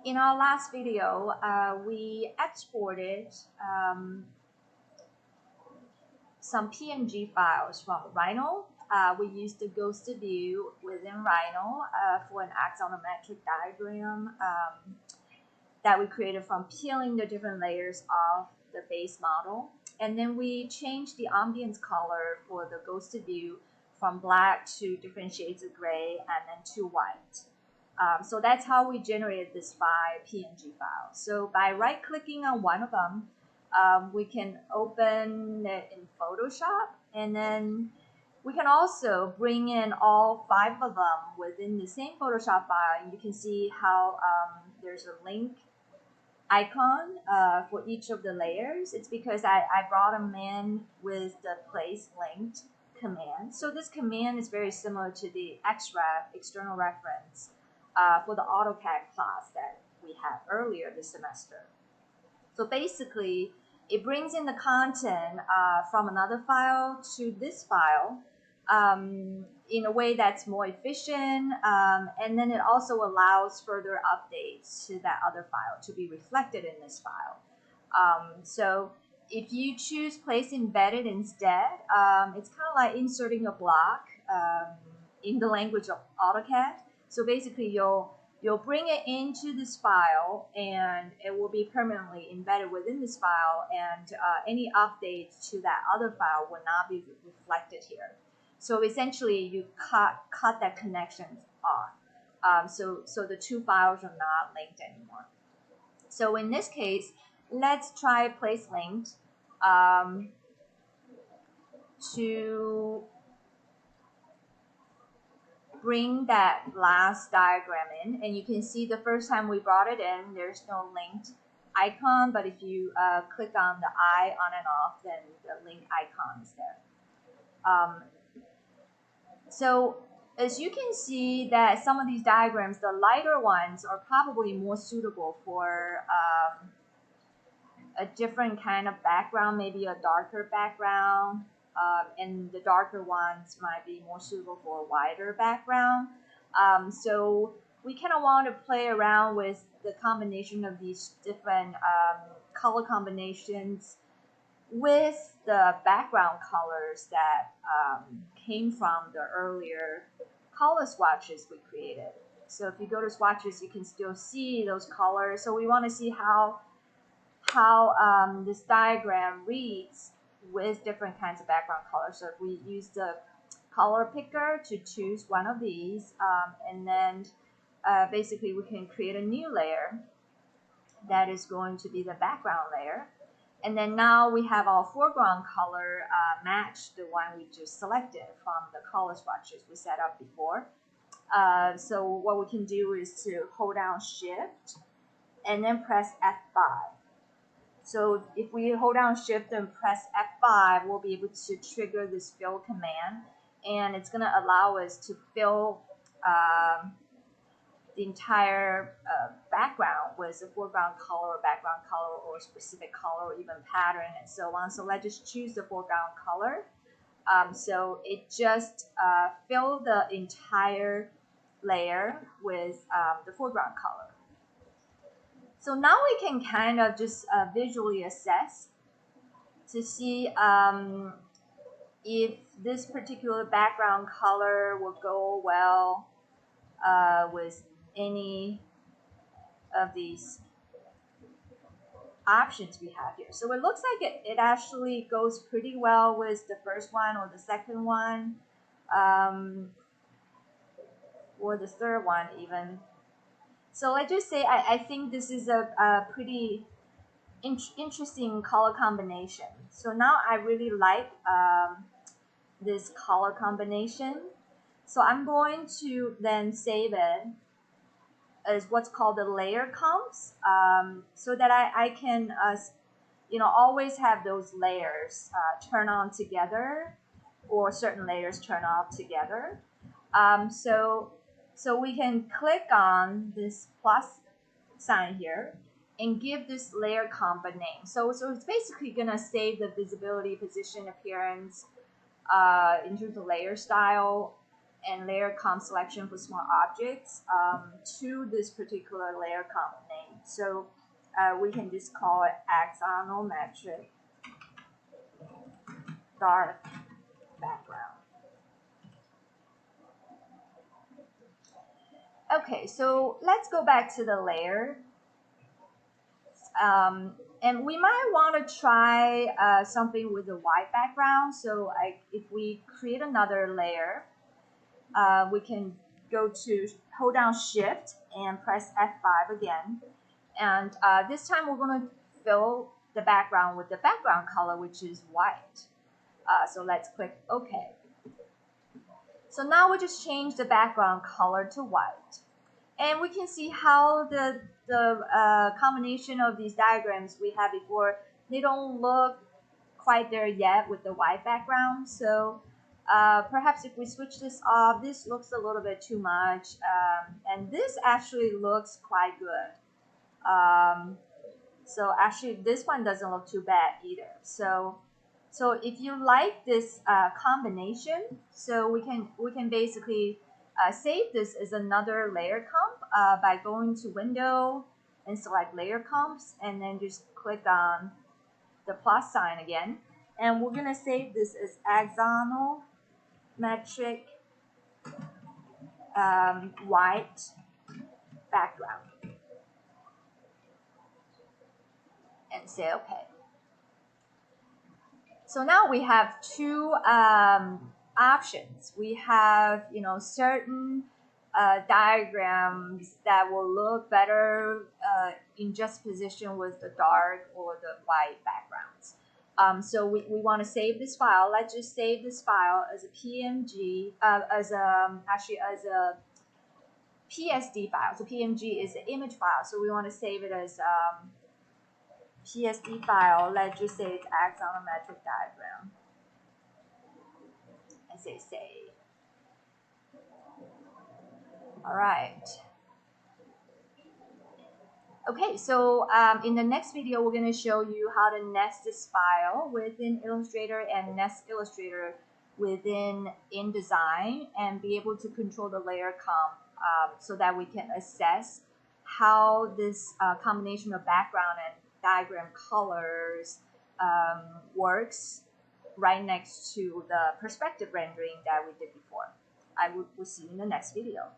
In our last video, we exported some PNG files from Rhino. We used the ghost view within Rhino for an axonometric diagram that we created from peeling the different layers of the base model. And then we changed the ambience color for the ghost view from black to different shades of gray and then to white. So that's how we generated this 5 PNG files. So by right-clicking on one of them, we can open it in Photoshop, and then we can also bring in all 5 of them within the same Photoshop file. And you can see how there's a link icon for each of the layers. It's because I brought them in with the place linked command. So this command is very similar to the XREF, external reference, for the AutoCAD class that we had earlier this semester. So basically, it brings in the content from another file to this file in a way that's more efficient, and then it also allows further updates to that other file to be reflected in this file. So if you choose place embedded instead, it's kind of like inserting a block in the language of AutoCAD. So basically, you'll bring it into this file, and it will be permanently embedded within this file, and any updates to that other file will not be reflected here. So essentially, you cut that connection off. So the 2 files are not linked anymore. So in this case, let's try place linked to bring that last diagram in, and you can see the first time we brought it in, there's no linked icon, but if you click on the eye on and off, then the link icon is there. So as you can see that some of these diagrams, the lighter ones are probably more suitable for a different kind of background, maybe a darker background. And the darker ones might be more suitable for a wider background. So we kind of want to play around with the combination of these different color combinations with the background colors that came from the earlier color swatches we created. So if you go to swatches, you can still see those colors. So we want to see how this diagram reads with different kinds of background colors. So if we use the color picker to choose one of these, and then basically we can create a new layer that is going to be the background layer. And then now we have our foreground color match the one we just selected from the color swatches we set up before. So what we can do is to hold down Shift and then press F5. So if we hold down Shift and press F5, we'll be able to trigger this fill command, and it's going to allow us to fill the entire background with a foreground color, background color, or specific color, or even pattern, and so on. So let's just choose the foreground color. So it just filled the entire layer with the foreground color. So now we can kind of just visually assess to see if this particular background color will go well with any of these options we have here. So it looks like it actually goes pretty well with the first one or the second one, or the third one even. So let's just say I think this is a pretty interesting color combination. So now I really like this color combination. So I'm going to then save it as what's called the layer comps, so that I can always have those layers turn on together, or certain layers turn off together. So we can click on this plus sign here and give this layer comp a name. So it's basically going to save the visibility, position, appearance in terms of layer style, and layer comp selection for small objects to this particular layer comp name. So we can just call it axonometric dark background. Okay, so let's go back to the layer. And we might want to try something with a white background. So if we create another layer, we can hold down Shift and press F5 again. And this time we're going to fill the background with the background color, which is white. So let's click OK. So now we just change the background color to white. And we can see how the combination of these diagrams we had before, they don't look quite there yet with the white background. So perhaps if we switch this off, this looks a little bit too much. And this actually looks quite good. So actually this one doesn't look too bad either. So if you like this combination, so we can basically save this as another layer comp by going to Window and select Layer Comps, and then just click on the plus sign again. And we're going to save this as axonometric white background. And say OK. So now we have two options. We have, certain diagrams that will look better in juxtaposition with the dark or the white backgrounds. So we want to save this file. Let's just save this file as a PNG, as a PSD file. So PNG is an image file. So we want to save it as PSD file. Let's just say it's axonometric diagram. And say save. All right. Okay, so in the next video, we're going to show you how to nest this file within Illustrator and nest Illustrator within InDesign and be able to control the layer comp so that we can assess how this combination of background and diagram colors works right next to the perspective rendering that we did before. I will see you in the next video.